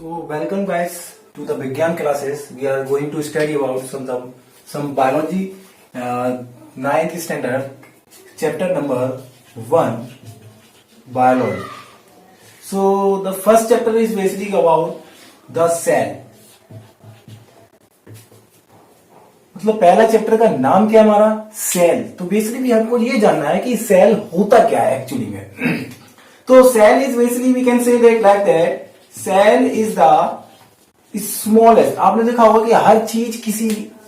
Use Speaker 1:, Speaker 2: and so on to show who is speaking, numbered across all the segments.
Speaker 1: So welcome guys to the Vigyan classes. We are going to study about some biology, ninth standard, chapter number 1, biology. So the first chapter is basically about the cell. मतलब पहला chapter का नाम क्या हमारा cell. तो basically हमको ये जानना है कि सेल होता क्या है एक्चुअली में. तो cell is basically we can say that like that cell is the smallest. आपने देखा होगा कि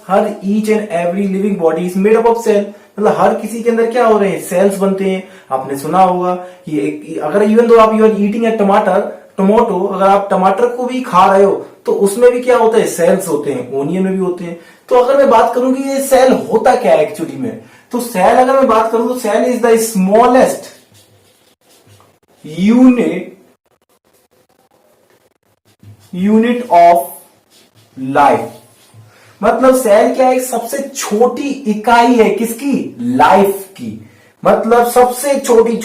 Speaker 1: हर each and every living body is made up of cell. मतलब हर किसी के अंदर क्या हो रहे हैं, सेल्स बनते हैं. आपने सुना होगा कि अगर इवन दो आप you are eating a tomato, अगर आप टमाटर को भी खा रहे हो तो उसमें भी क्या होता है, सेल्स होते हैं. ओनियन में भी होते हैं. तो अगर मैं बात करूं कि ये सेल होता क्या है एक्चुअली में, तो सेल अगर मैं बात करूं तो cell is the smallest unit of life. मतलब सेल क्या है, सबसे छोटी इकाई है किसकी, लाइफ की. मतलब सबसे छोटी से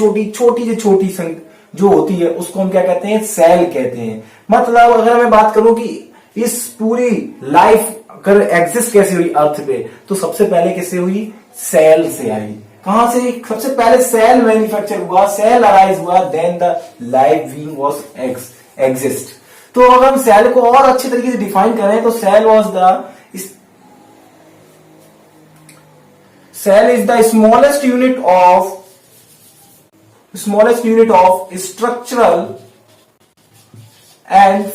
Speaker 1: छोटी संख्या जो होती है उसको हम क्या कहते हैं, सेल कहते हैं. मतलब अगर मैं बात करूं कि इस पूरी लाइफ अगर एग्जिस्ट कैसे हुई अर्थ पे, तो सबसे पहले किससे हुई, सेल से आई. कहां से, सबसे पहले सेल मैन्युफैक्चर हुआ, सेल अराइज हुआ, then the life being was exist. तो अगर हम सेल को और अच्छे तरीके से डिफाइन करें तो cell is the smallest unit of structural and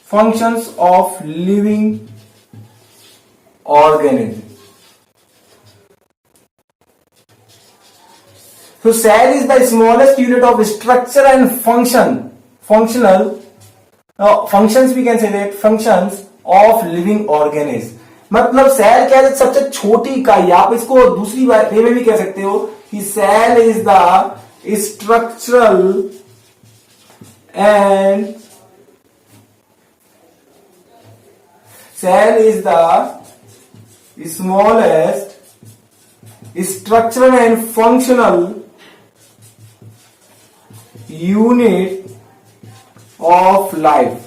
Speaker 1: functions of living organism. So cell is the smallest unit of structure and functional functions, we can say that functions of living organism. मतलब cell क्या है, सबसे छोटी इकाई. आप इसको दूसरी वे में भी कह सकते हो कि cell is the structural and cell is the smallest structural and functional unit of life.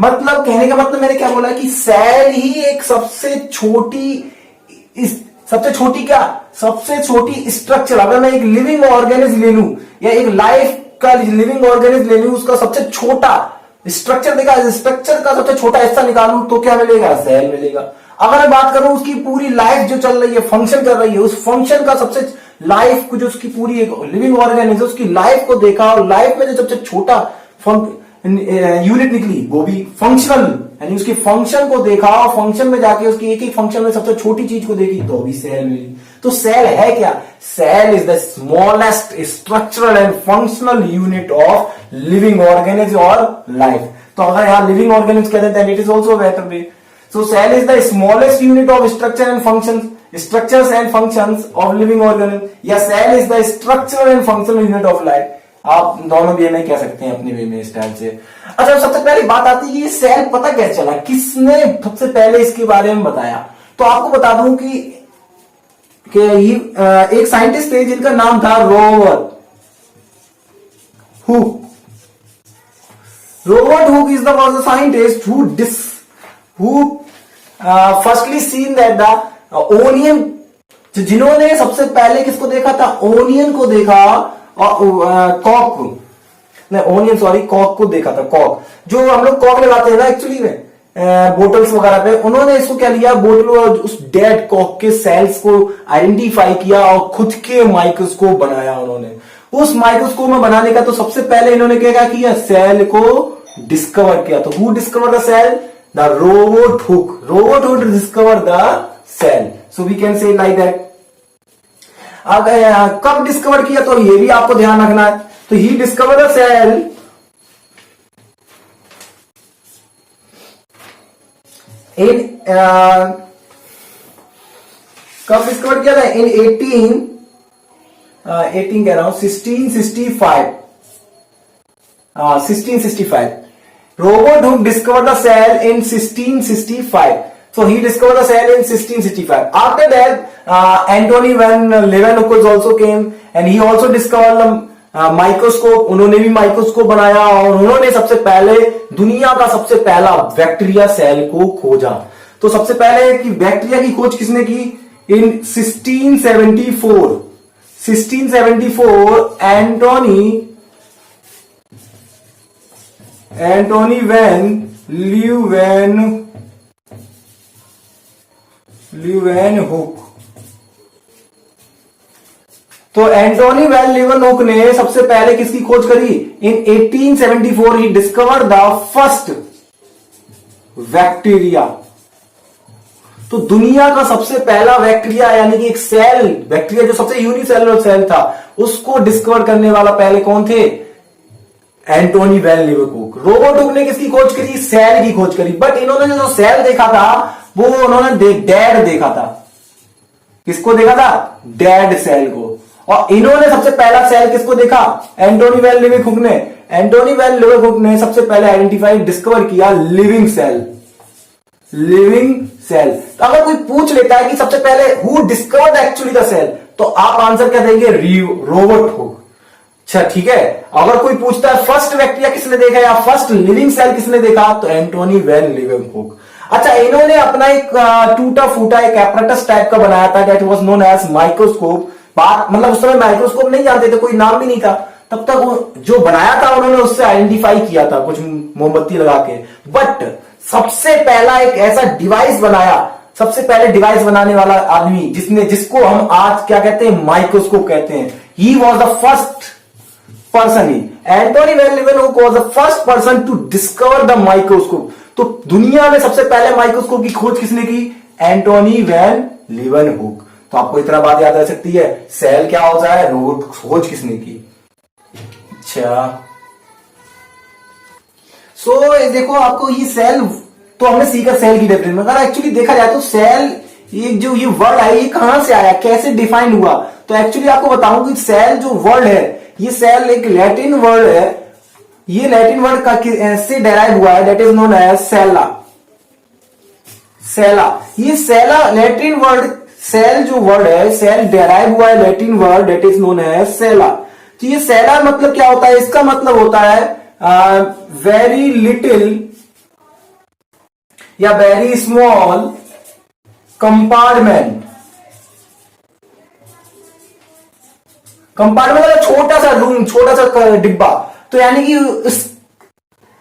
Speaker 1: मतलब कहने का मतलब मैंने क्या बोला कि सेल ही एक सबसे छोटी स्ट्रक्चर. अगर मैं एक लिविंग ऑर्गेनिज्म ले लूं या एक लाइफ का लिविंग ऑर्गेनिज्म ले लूं, उसका सबसे छोटा स्ट्रक्चर देखा, स्ट्रक्चर का सबसे छोटा हिस्सा निकालूं तो क्या मिलेगा, सेल मिलेगा. अगर मैं बात करूं उसकी पूरी लाइफ जो चल रही है, फंक्शन कर रही है, उस फंक्शन का सबसे लाइफ को, जो उसकी पूरी एक लिविंग ऑर्गेनिज्म उसकी लाइफ को देखा, और लाइफ में जो सबसे छोटा यूनिट निकली वो भी फंक्शनल, यानी उसकी फंक्शन को देखा और फंक्शन में जाके उसकी एक फंक्शन में सबसे छोटी चीज को देखी तो भी सेल मिली. तो सेल है क्या, cell is the smallest structural and functional unit of living organism और लाइफ. तो अगर यहां लिविंग ऑर्गेनिज्म कहते हैं it is also better way. So cell is the smallest unit of structures and functions of living organism, या cell is the structural and functional unit of life. आप दोनों वे में कह सकते हैं अपने वे में स्टाइल से. अच्छा, सबसे पहली बात आती है कि ये सेल पता कैसे चला, किसने सबसे पहले इसके बारे में बताया. तो आपको बता दूं कि एक साइंटिस्ट थे जिनका नाम था Robert Hooke is the scientist who firstly seen that the onion, जिन्होंने सबसे पहले किसको देखा था, ओनियन को देखा और कॉक को देखा था. कॉक जो हम लोग कॉक लगाते हैं ना एक्चुअली में बोटल्स वगैरह पे, उन्होंने इसको क्या लिया, बोतल और उस डेड कॉक के सेल्स को आइडेंटिफाई किया और खुद के माइक्रोस्कोप बनाया उन्होंने. उस माइक्रोस्कोप में बनाने का तो सबसे पहले इन्होंने क्या किया, सेल को डिस्कवर किया. तो who discover the cell, the Robert Hooke discover the cell. So we can say like that. अगर कब डिस्कवर किया तो ये भी आपको ध्यान रखना है. तो ही डिस्कवर द सेल इन कब डिस्कवर किया था, इन 18 कह रहा हूं 1665. Robert Hooke discover the cell in 1665. So he discovered the cell in 1665. After that, Antony van Leeuwenhoek also came and he also discovered the microscope. उन्होंने भी माइक्रोस्कोप बनाया और उन्होंने सबसे पहले दुनिया का सबसे पहला बैक्टीरिया सेल को खोजा. तो सबसे पहले कि बैक्टीरिया की खोज किसने की? इन 1674 एंटोनी वैन ल्यूवेनहुक. तो एंटोनी वैन ल्यूवेनहुक ने सबसे पहले किसकी खोज करी? इन 1874 ही डिस्कवर द फर्स्ट बैक्टीरिया. तो दुनिया का सबसे पहला बैक्टीरिया यानी कि एक सेल, बैक्टीरिया जो सबसे यूनिसेलुलर सेल था, उसको डिस्कवर करने वाला पहले कौन थे? एंटोनी वैन लीeuwenhoek. रोबोट ने किसकी खोज करी? सेल की खोज करी. बट इन्होंने जो सेल देखा था वो उन्होंने डेड देखा था. किसको देखा था? डेड सेल को. और इन्होंने सबसे पहला सेल किसको देखा? एंटोनी वैन लीeuwenhoek ने. एंटोनी वैन लीeuwenhoek ने सबसे पहले आइडेंटिफाई डिस्कवर किया लिविंग सेल. तो अगर कोई पूछ लेता है कि सबसे पहले who discovered actually the cell, तो आप आंसर क्या देंगे? Robert Hooke. अच्छा ठीक है. अगर कोई पूछता है फर्स्ट बैक्टीरिया किसने देखा या फर्स्ट लिविंग सेल किसने देखा, तो एंटोनी वैन लीeuwenhoek. अच्छा, इन्होंने अपना एक टूटा फूटा एक एपरेटस टाइप का बनाया था, that was known as microscope. बात मतलब उस समय माइक्रोस्कोप नहीं जानते थे, कोई नाम भी नहीं था. तब तक वो जो बनाया था उन्होंने उससे आइडेंटिफाई किया था कुछ मोमबत्ती लगा के. बट सबसे पहला एक ऐसा डिवाइस बनाया, सबसे पहले डिवाइस बनाने वाला आदमी जिसको हम आज क्या कहते हैं? माइक्रोस्कोप कहते हैं. He was the first person. Antonie van Leeuwenhoek was the first person to discover the microscope. तो दुनिया में सबसे पहले माइक्रोस्कोप की खोज किसने की? Antonie van Leeuwenhoek. तो आपको इतना बात याद रह सकती है, सेल क्या होता है, रोबोट खोज किसने की. अच्छा, देखो आपको ये सेल, तो हमने सीखा सेल की डेफिनेशन. अगर एक्चुअली देखा जाए तो सेल, ये वर्ड है, ये कहां से आया, कैसे डिफाइन हुआ? तो एक्चुअली आपको बताऊं कि सेल जो वर्ड है, ये सेल एक लैटिन वर्ड है. ये लैटिन वर्ड का से डेराइव हुआ है, that is known as cella. ये सेला लैटिन वर्ड, सेल जो वर्ड है, सेल डेराइव हुआ है Latin word that is known as cella. तो ये सेला मतलब क्या होता है? इसका मतलब होता है वेरी लिटिल या वेरी स्मॉल कंपार्टमेंट. मतलब छोटा सा रूम, छोटा सा डिब्बा. तो यानी कि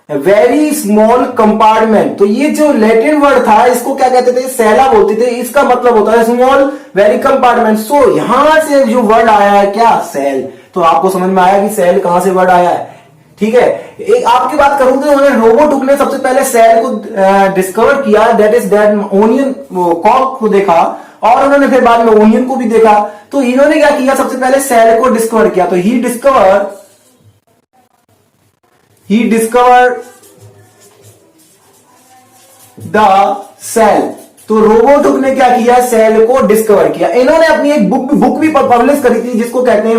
Speaker 1: वेरी स्मॉल कंपार्टमेंट. तो ये जो लैटिन वर्ड था, इसको क्या कहते थे? सेला बोलते थे. इसका मतलब होता है स्मॉल वेरी कंपार्टमेंट. सो यहां से जो वर्ड आया है क्या? सेल. तो आपको समझ में आया कि सेल कहां से वर्ड आया है. ठीक है. एक आपकी बात करूं तो उन्होंने रोबोट ने सबसे पहले सेल को डिस्कवर किया, दैट इज दैट ओनियन कॉक को देखा और उन्होंने फिर बाद में ओनियन को भी देखा. तो इन्होंने क्या किया? सबसे पहले सेल को डिस्कवर किया. तो ही डिस्कवर द सेल. तो रोबोट ने क्या किया? सेल को डिस्कवर किया. इन्होंने अपनी एक बुक भी पब्लिश करी थी जिसको कहते हैं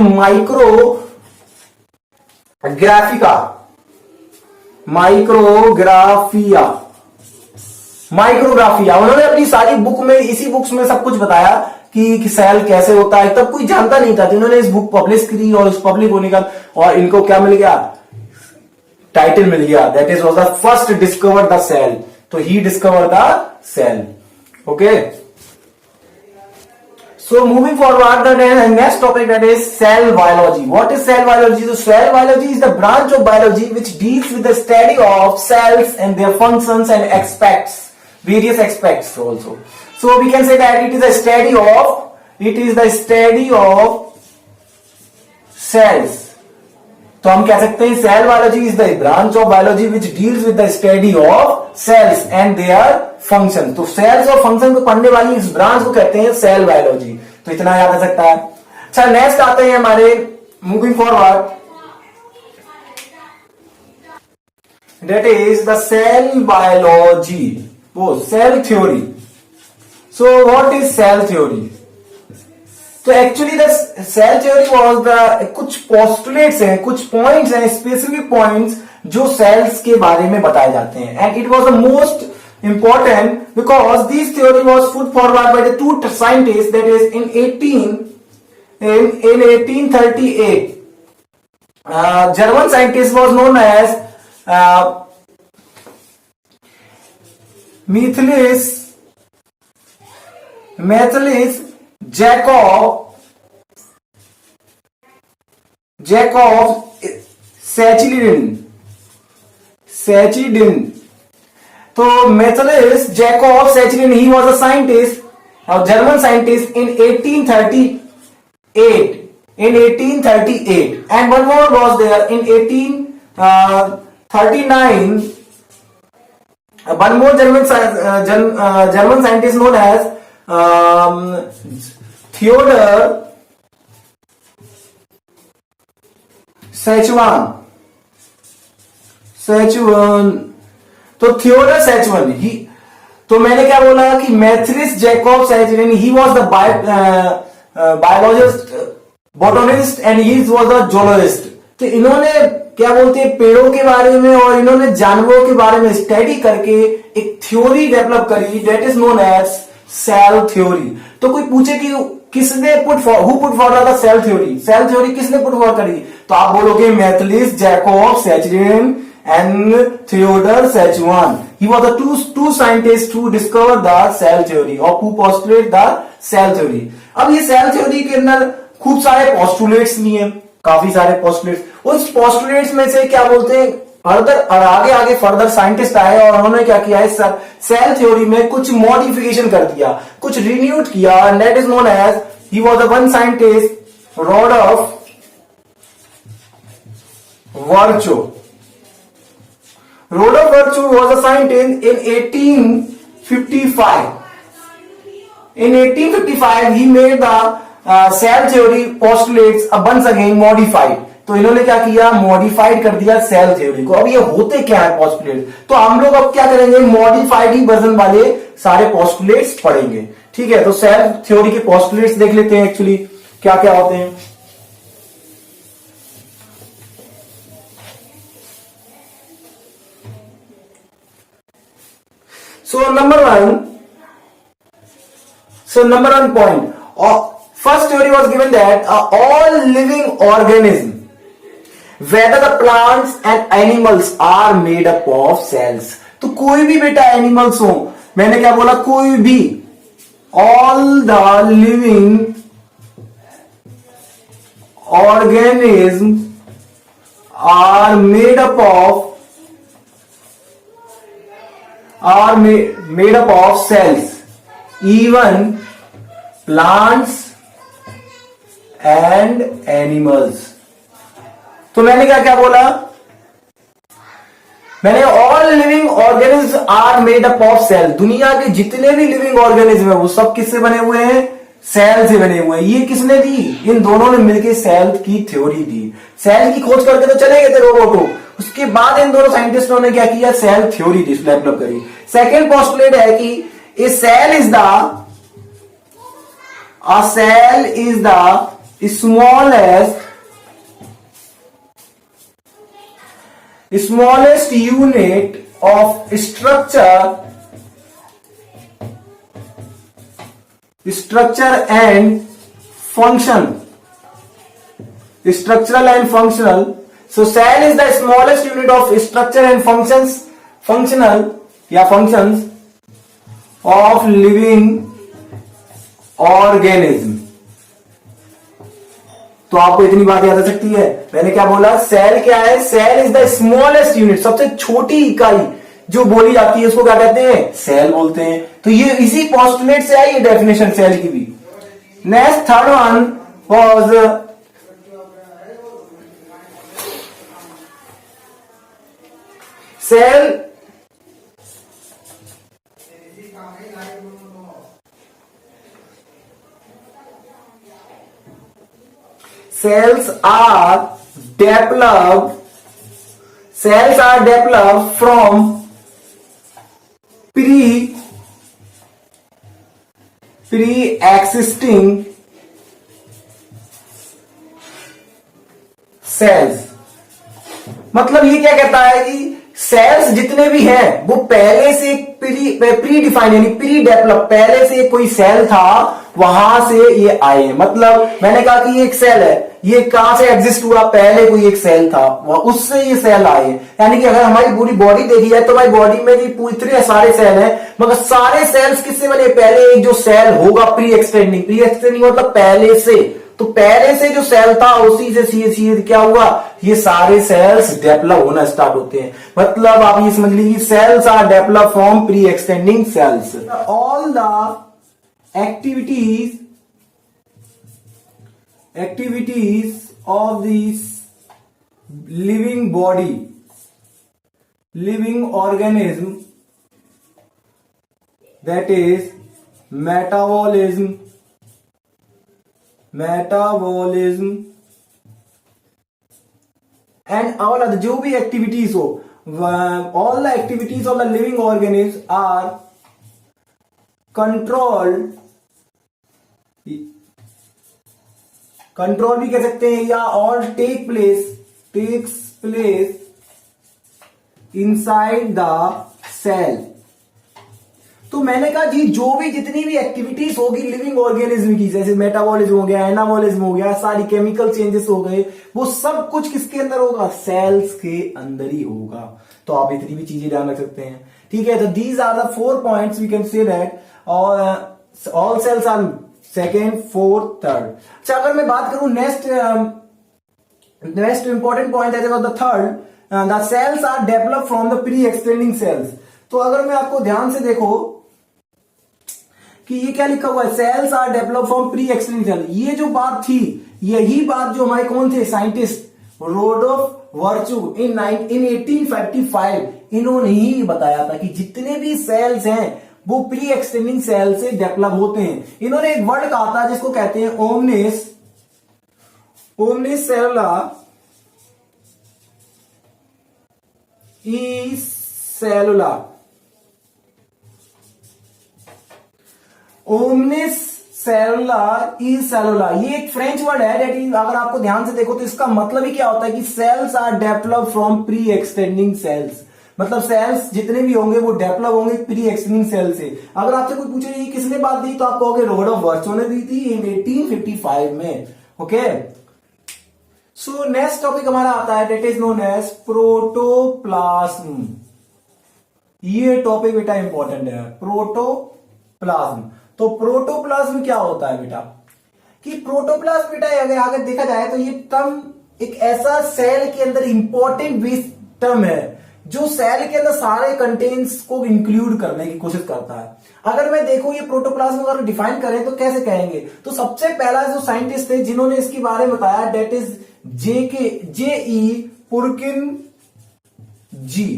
Speaker 1: माइक्रोग्राफिया. उन्होंने अपनी सारी बुक में, इसी बुक्स में सब कुछ बताया कि सेल कैसे होता है. तब कोई जानता नहीं था. जिन्होंने इस बुक पब्लिश करी और उस पब्लिक होने का, और इनको क्या मिल गया? टाइटल मिल गया, that is was the first discover the cell. तो he discover the cell. Okay. So moving forward, the next topic, that is cell biology. What is cell biology? So cell biology is the branch of biology which deals with the study of cells and their functions and aspects, various aspects also. So we can say that it is the study of cells. तो हम कह सकते हैं cell biology is the branch of biology which deals with the study of cells and their function. तो cells और function को पढ़ने वाली इस ब्रांच को कहते हैं सेल बायोलॉजी. तो इतना याद आ सकता है. अच्छा, नेक्स्ट आते हैं हमारे, moving forward, that is the cell biology, वो cell theory. So what is cell theory? तो actually the cell theory was the, कुछ पोस्टुलेट्स हैं, कुछ पॉइंट्स हैं, स्पेसिफिक पॉइंट्स जो सेल्स के बारे में बताए जाते हैं. And it was the most important because this theory was put forward by the two scientists, that is in 1838. German scientist was known as Matthias Jakob Sachedin. So Matthias Jakob Sachedin, he was a scientist, a German scientist in 1838. And one more was there in 1839. One more German scientist known as Theodor Sachwan. तो Theodor Schwann, तो मैंने क्या बोला कि मैथ्रिस Jacob Schwann, he was the biologist, botanist and he was the zoologist. तो इन्होंने क्या बोलते हैं, पेड़ों के बारे में और इन्होंने जानवरों के बारे में स्टडी करके एक थ्योरी डेवलप करी, that is known as cell theory. तो कोई पूछे कि किसने who put forward the cell theory, cell theory किसने पुट फॉरवर्ड करी, तो आप बोलोगे Matthias Jacob Schwann and Theodor Sachwan. He was the two scientists who discovered the cell theory or who postulated the cell theory. अब ये cell theory के अंदर खूब सारे postulates भी हैं, काफी सारे postulates। उस postulates में से क्या बोलते हैं, फर्दर और आगे फर्दर साइंटिस्ट आए और उन्होंने क्या किया है, सेल थ्योरी में कुछ मॉडिफिकेशन कर दिया, कुछ रिन्यूड किया, and that is known as, he was the one scientist Rudolf Virchow. Rodolphe Virchow was a scientist in 1855. In 1855, he made the cell theory postulates once again modified. तो इन्होंने क्या किया, मॉडिफाइड कर दिया सेल थ्योरी को। अब ये होते क्या है पोस्टुलेट, तो हम लोग अब क्या करेंगे, मॉडिफाइड ही वर्जन वाले सारे पोस्टुलेट्स पढ़ेंगे। ठीक है, तो सेल थ्योरी के पोस्टुलेट्स देख लेते हैं एक्चुअली क्या क्या होते हैं। So number one point. First theory was given that all living organism, whether the plants and animals, are made up of cells. तो कोई भी बेटा एनिमल्स हो, मैंने क्या बोला, कोई भी, all the living organism are made up of cells, even plants and animals. तो मैंने क्या क्या बोला, मैंने all living organism are made up of cell. दुनिया के जितने भी लिविंग ऑर्गेनिज्म है वो सब किससे बने हुए हैं, सेल से बने हुए हैं। ये किसने दी, इन दोनों ने मिलकर सेल की थ्योरी दी। सेल की खोज करके तो चले गए थे रोबोटो, उसके बाद इन दोनों साइंटिस्टों ने क्या किया, सेल थ्योरी डेवलप करी। सेकेंड पोस्टुलेट है कि a cell is the smallest unit of structure and function. Structural and functional. So cell is the smallest unit of structure and functions of living organism. तो आपको इतनी बात याद आ सकती है, मैंने क्या बोला, सेल क्या है, cell is the smallest unit, सबसे छोटी इकाई जो बोली जाती है उसको क्या कहते हैं, सेल बोलते हैं। तो ये इसी पोस्टुलेट से आई है डेफिनेशन सेल की भी। Next third one was cell cells are developed from pre-existing cells। मतलब ये क्या कहता है कि सेल्स जितने भी हैं वो पहले से प्री डिफाइंड यानी प्री डेवलप, पहले से कोई सेल था वहां से ये आए। मतलब मैंने कहा कि ये एक सेल है, ये कहां से एग्जिस्ट हुआ, पहले कोई एक सेल था उससे ये सेल आए। यानी कि अगर हमारी पूरी बॉडी देखी जाए तो हमारी बॉडी में भी इतने सारे सेल हैं, मगर सारे सेल्स किससे बने, पहले एक जो सेल होगा प्री एक्सटेंडिंग मतलब पहले से, तो पहले से जो सेल था उसी से सीधे क्या हुआ, ये सारे सेल्स डेवलप होना स्टार्ट होते हैं। मतलब आप ये समझ लीजिए cells are develop from pre extending cells. All the activities of this living organism, that is metabolism and all other जो भी एक्टिविटीज हो, all the activities of the living organisms are control भी कह सकते हैं, या और takes place inside the cell. तो मैंने कहा जी जो भी जितनी भी एक्टिविटीज होगी लिविंग ऑर्गेनिज्म की, जैसे मेटाबॉलिज्म हो गया, एनाबॉलिज्म हो गया, सारी केमिकल चेंजेस हो गए, वो सब कुछ किसके अंदर होगा, सेल्स के अंदर ही होगा। तो आप इतनी भी चीजें ध्यान रख सकते हैं, ठीक है। तो these are the 4 points we can say that all cells are second, fourth, third. अच्छा अगर मैं बात करूं नेक्स्ट इंपॉर्टेंट पॉइंट है the third, the cells are develop from the pre extending cells. तो अगर मैं आपको ध्यान से देखो कि ये क्या लिखा हुआ है, cells are develop from pre extending cell, ये जो बात थी, यही बात जो हमारे कौन थे साइंटिस्ट रोडोल्फ वर्चू इन 1855 इन्होंने ही बताया था कि जितने भी सेल्स हैं वो प्री एक्सटेंडिंग सेल से डेवलप होते हैं। इन्होंने एक वर्ड कहा था जिसको कहते हैं ओमनिस सेलुला ई सेलुला। ओमनिस सेलुला ई सेलुला, ये एक फ्रेंच वर्ड है दैट इज, अगर आपको ध्यान से देखो तो इसका मतलब ही क्या होता है कि cells are develop from pre extending cells. मतलब सेल्स जितने भी होंगे वो डेवलप होंगे प्री एक्सटेंडिंग सेल से। अगर आपसे कोई पूछे ये किसने बात दी तो आप कहोगे रोडोल्फ वर्चू ने दी थी इन 1855 में। ओके, सो नेक्स्ट टॉपिक हमारा आता है that is known as protoplasm. ये टॉपिक बेटा इंपॉर्टेंट है, प्रोटोप्लाज्म। तो प्रोटोप्लाज्म क्या होता है बेटा, कि प्रोटोप्लाज्म बेटा अगर आगे देखा जाए तो ये टर्म एक ऐसा सेल के अंदर इंपॉर्टेंट बेस टर्म है जो सेल के अंदर सारे कंटेंट्स को इंक्लूड करने की कोशिश करता है। अगर मैं देखूं ये प्रोटोप्लाज्म अगर डिफाइन करें तो कैसे कहेंगे, तो सबसे पहला जो साइंटिस्ट थे जिन्होंने इसके बारे में बताया that is J.E. Purkinje.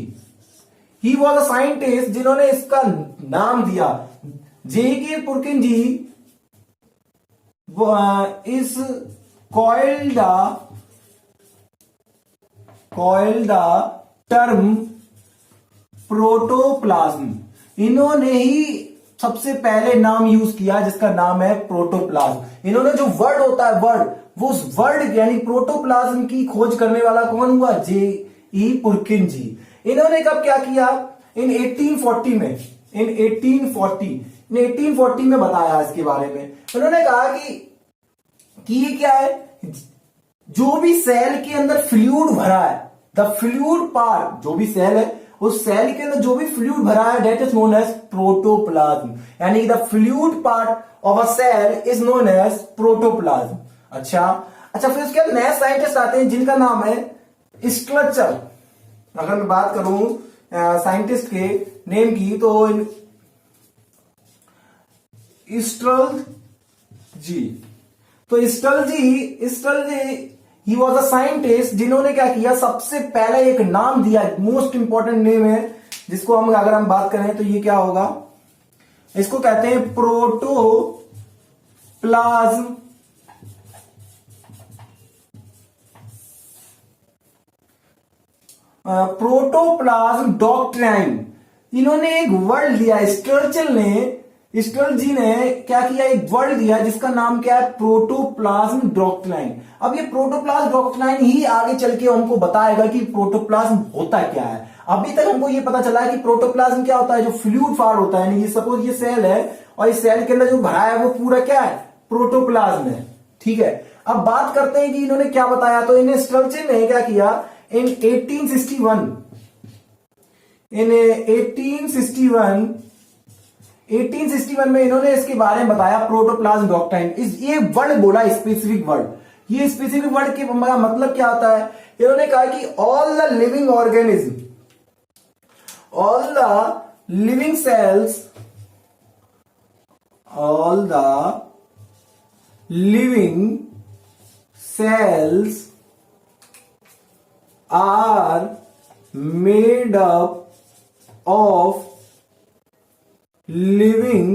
Speaker 1: He was a scientist जिन्होंने इसका नाम दिया J.K. Purkinje is coined the term protoplasm. इन्होंने ही सबसे पहले नाम यूज किया जिसका नाम है प्रोटोप्लाज्म। इन्होंने जो वर्ड होता है वर्ड, वो वर्ड यानी प्रोटोप्लाज्म की खोज करने वाला कौन हुआ, J.E. पुरकिन जी। इन्होंने कब क्या किया, इन 1840 में बताया इसके बारे में। उन्होंने कहा कि ये क्या है, जो भी सेल के अंदर फ्लूइड भरा है, द फ्लूइड पार्ट, जो भी सेल है उस सेल के अंदर जो भी फ्लूइड भरा है that is known as protoplasm. यानी the fluid part of a cell is known as protoplasm. अच्छा फिर उसके बाद नए साइंटिस्ट आते हैं जिनका नाम है स्ट्रक्चर। अगर मैं बात करूं साइंटिस्ट के नेम की तो स्टर्ल जी। तो स्टर्ल जी ही वॉज अ साइंटिस्ट जिन्होंने क्या किया, सबसे पहले एक नाम दिया, मोस्ट इंपॉर्टेंट नेम है जिसको अगर हम बात करें तो ये क्या होगा, इसको कहते हैं प्रोटोप्लाज्म। Protoplasm doctrine. इन्होंने एक वर्ड दिया, स्टर्ल जी ने क्या किया, एक वर्ड दिया जिसका नाम क्या है, प्रोटोप्लाज्म डॉक्ट्राइन। अब ये प्रोटोप्लाज्म डॉक्ट्राइन ही आगे चल के हमको बताएगा कि प्रोटोप्लाज्म होता क्या है। अभी तक हमको ये पता चला है कि प्रोटोप्लाज्म क्या होता है, जो फ्लूइड फॉर्म होता है, यानी सपोज ये सेल है और इस सेल के अंदर जो भरा है वो पूरा क्या है, प्रोटोप्लाज्म है। ठीक है, अब बात करते हैं कि इन्होंने क्या बताया। तो इन्हें स्ट्रक्चर ने क्या किया, इन 1861 में इन्होंने इसके बारे में बताया, प्रोटोप्लाज्म डॉक्ट्राइन। ये वर्ड बोला, स्पेसिफिक वर्ड। ये स्पेसिफिक वर्ड के मतलब क्या होता है, इन्होंने कहा कि all the living organism, all the living sales, all the living cells are made up of living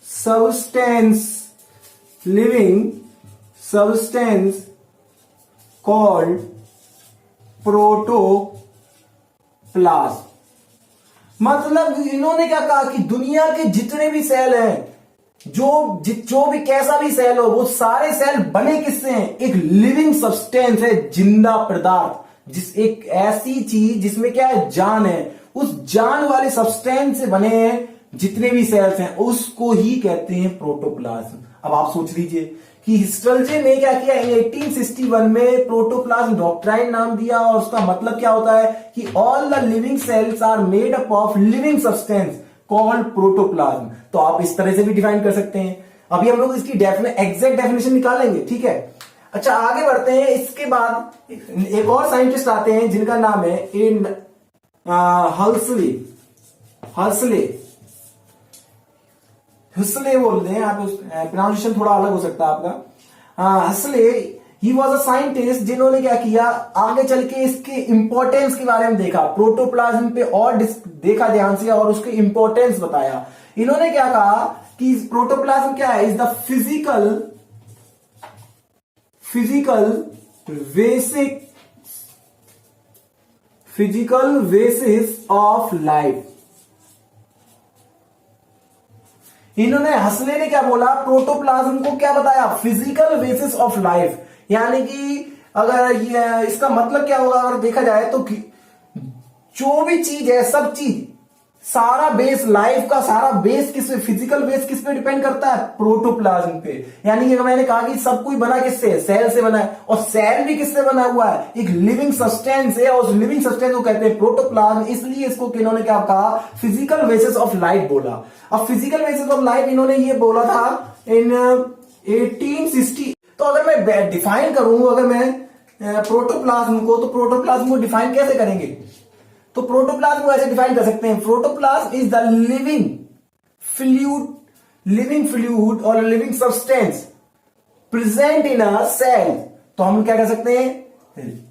Speaker 1: substance called protoplasm. मतलब इन्होंने क्या कहा कि दुनिया के जितने भी सेल हैं, जो भी कैसा भी सेल हो, वो सारे सेल बने किससे हैं, एक लिविंग सब्सटेंस है, जिंदा पदार्थ, एक ऐसी चीज जिसमें क्या है, जान है, उस जान वाले सब्सटेंस से बने हैं जितने भी सेल्स हैं, उसको ही कहते हैं प्रोटोप्लाज्म। अब आप सोच लीजिए कि हिस्टल्जे ने क्या किया, 1861 में प्रोटोप्लाज्म डॉक्ट्राइन नाम दिया, और उसका मतलब क्या होता है कि all the living cells are made up of living substance called protoplasm. तो आप इस तरह से भी डिफाइन कर सकते हैं। अभी हम लोग इसकी एग्जैक्ट डेफिनेशन निकालेंगे। ठीक है, अच्छा आगे बढ़ते हैं। इसके बाद एक और साइंटिस्ट आते हैं जिनका नाम है हसले बोलते हैं आप, प्रोनाउंसिएशन थोड़ा अलग हो सकता है आपका। हसले, ही वॉज अ साइंटिस्ट जिन्होंने क्या किया, आगे चल के इसके इंपॉर्टेंस के बारे में देखा, प्रोटोप्लाज्म पे और देखा ध्यान से और उसके इंपॉर्टेंस बताया। इन्होंने क्या कहा कि प्रोटोप्लाज्म क्या है, is the physical basis of life. इन्होंने, हसले ने क्या बोला, प्रोटोप्लाज्म को क्या बताया, फिजिकल बेसिस ऑफ लाइफ। यानी कि अगर इसका मतलब क्या होगा, अगर देखा जाए तो जो भी चीज है, सब चीज, सारा बेस, लाइफ का सारा बेस किस पे, फिजिकल बेस किस पे डिपेंड करता है, प्रोटोप्लाज्म पे। यानी कि मैंने कहा कि सब कुछ बना किससे, सेल से बना है, और सेल भी किससे बना हुआ है, एक लिविंग सब्सटेंस है, और उस लिविंग सब्सटेंस को कहते हैं प्रोटोप्लाज्म। इसलिए इसको इन्होंने क्या कहा, फिजिकल बेसिस ऑफ लाइफ बोला। अब फिजिकल बेसिस ऑफ लाइफ इन्होंने ये बोला था इन 1860। तो अगर मैं डिफाइन करूं, अगर मैं प्रोटोप्लाज्म को, तो प्रोटोप्लाज्म को डिफाइन कैसे करेंगे, तो प्रोटोप्लाज्म को ऐसे डिफाइन कर सकते हैं, protoplasm is the living fluid और living substance present in a cell. तो हम क्या कह सकते हैं,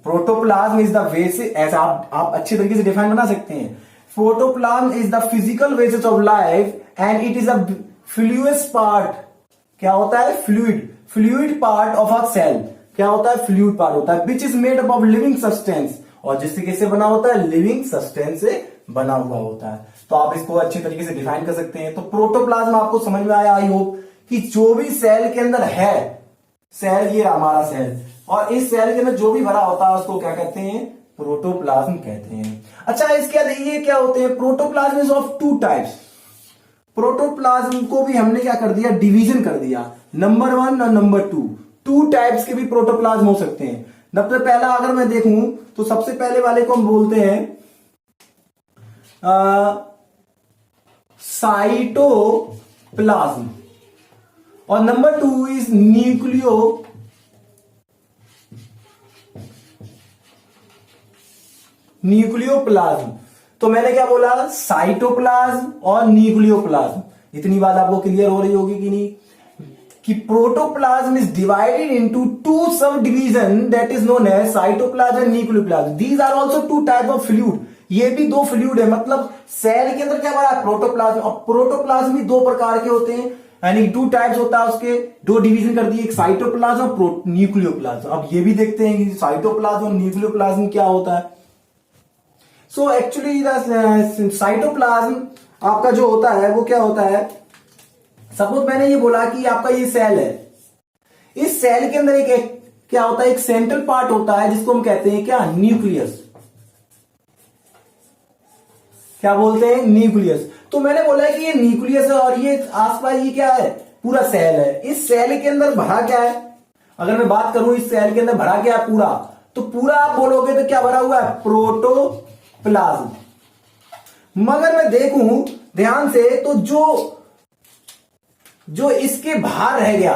Speaker 1: प्रोटोप्लाज्म इज द बेसिस, ऐसा आप अच्छी तरीके से डिफाइन बना सकते हैं। Protoplasm is the physical basis of life and it is a fluid part. क्या होता है, fluid part of a cell. क्या होता है, फ्लूइड पार्ट होता है, which is made up of living substance, और जिससे किससे बना होता है, लिविंग सब्सटेंस से बना हुआ होता है। तो आप इसको अच्छी तरीके से डिफाइन कर सकते हैं। तो प्रोटोप्लाज्म आपको समझ में आया, आई होप, कि जो भी सेल के अंदर है, सेल ये हमारा सेल, और इस सेल के अंदर जो भी भरा होता है उसको क्या कहते हैं, प्रोटोप्लाज्म कहते हैं। अच्छा, इसके बाद ये क्या होते हैं, protoplasm is of two types. Protoplasm को भी हमने क्या कर दिया, डिवीजन कर दिया, नंबर 1 और नंबर 2। 2 टाइप्स के भी प्रोटोप्लाज्म हो सकते हैं। सबसे पहला अगर मैं देखूं तो सबसे पहले वाले को हम बोलते हैं साइटोप्लाज्म, और नंबर 2 इज न्यूक्लियोप्लाज्म। तो मैंने क्या बोला, साइटोप्लाज्म और न्यूक्लियोप्लाज्म। इतनी बात आपको क्लियर हो रही होगी कि नहीं, कि protoplasm is divided into 2 sub division that is known as cytoplasm and nucleoplasm. These are also 2 type of fluid. ये भी 2 फ्लूइड है, मतलब सेल के अंदर क्या बना है, प्रोटोप्लाज्म। और प्रोटोप्लाज्म भी 2 प्रकार के होते हैं, यानी 2 टाइप्स होता है, उसके 2 डिवीजन कर दिए, एक साइटोप्लाज्म और न्यूक्लियोप्लाज्म। अब ये भी देखते हैं कि साइटोप्लाज्म और न्यूक्लियोप्लाज्म क्या होता है। सो एक्चुअली साइटोप्लाज्म आपका जो होता है वो क्या होता है, सपोज मैंने ये बोला कि आपका ये सेल है, इस सेल के अंदर एक क्या होता है, एक सेंट्रल पार्ट होता है जिसको हम कहते हैं क्या, न्यूक्लियस। क्या बोलते हैं, न्यूक्लियस। तो मैंने बोला है कि ये न्यूक्लियस है और ये आसपास ये क्या है, पूरा सेल है। इस सेल के अंदर भरा क्या है, अगर मैं बात करूं इस सेल के अंदर भरा क्या है पूरा, तो पूरा आप बोलोगे तो क्या भरा हुआ है, प्रोटोप्लाज्म। मगर मैं देखूं ध्यान से तो जो इसके बाहर रह गया,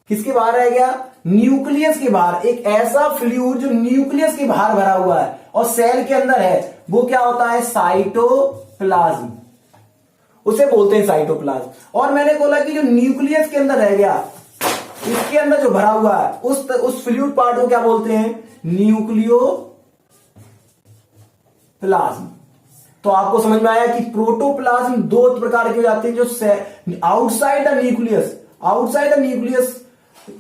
Speaker 1: किसके बाहर रह गया, न्यूक्लियस के बाहर, एक ऐसा फ्लूइड जो न्यूक्लियस के बाहर भरा हुआ है और सेल के अंदर है, वो क्या होता है, साइटोप्लाज्म, उसे बोलते हैं साइटोप्लाज्म। और मैंने बोला कि जो न्यूक्लियस के अंदर रह गया, इसके अंदर जो भरा हुआ है उस फ्लूइड पार्ट को क्या बोलते हैं, न्यूक्लियोप्लाज्म। तो आपको समझ में आया कि प्रोटोप्लाज्म दो प्रकार के हो जाते हैं, जो outside the nucleus, outside the nucleus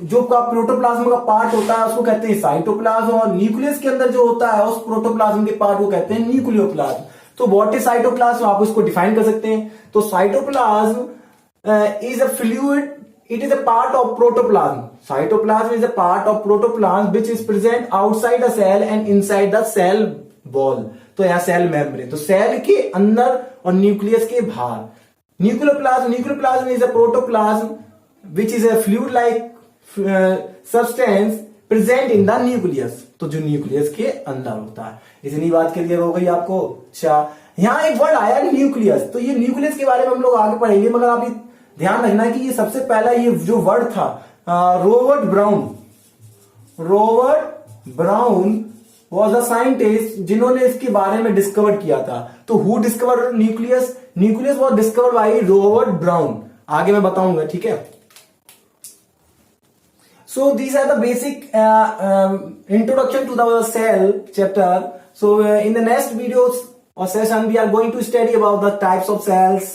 Speaker 1: जो का प्रोटोप्लाज्म का पार्ट होता है उसको कहते हैं साइटोप्लाज्म, और न्यूक्लियस के अंदर जो होता है उस प्रोटोप्लाज्म के पार्ट को कहते हैं न्यूक्लियोप्लाज्म। तो व्हाट इज साइटोप्लाज्म, आप इसको डिफाइन कर सकते हैं। तो cytoplasm is a fluid, it is a part of protoplasm. Cytoplasm is a part of protoplasm which is present outside the cell and inside the cell wall. तो यहाँ cell membrane, तो cell के अंदर और न्यूक्लियस के बाहर। Nucleoplasm is a protoplasm which is a fluid like substance present in the nucleus. तो जो न्यूक्लियस के अंदर होता है। इतनी बात क्लियर हो गई आपको। अच्छा, यहाँ एक वर्ड आया न्यूक्लियस, तो ये न्यूक्लियस के बारे में हम लोग आगे पढ़ेंगे, मगर आप ये ध्यान रखना कि ये सबसे पहला ये जो वर्ड था Robert Brown was a scientist जिन्होंने इसके बारे में डिस्कवर किया था। तो who discover nucleus, nucleus was discover by Robert Brown. आगे मैं बताऊंगा, ठीक है। So these are the basic introduction to the cell chapter. So in the next videos or session we are going to study about the types of cells,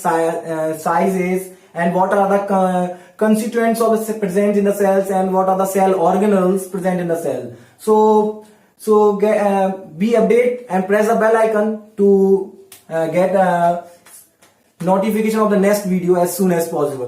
Speaker 1: sizes, and what are the constituents of the present in the cells, and what are the cell organelles present in the cell. So be update and press the bell icon to get notification of the next video as soon as possible.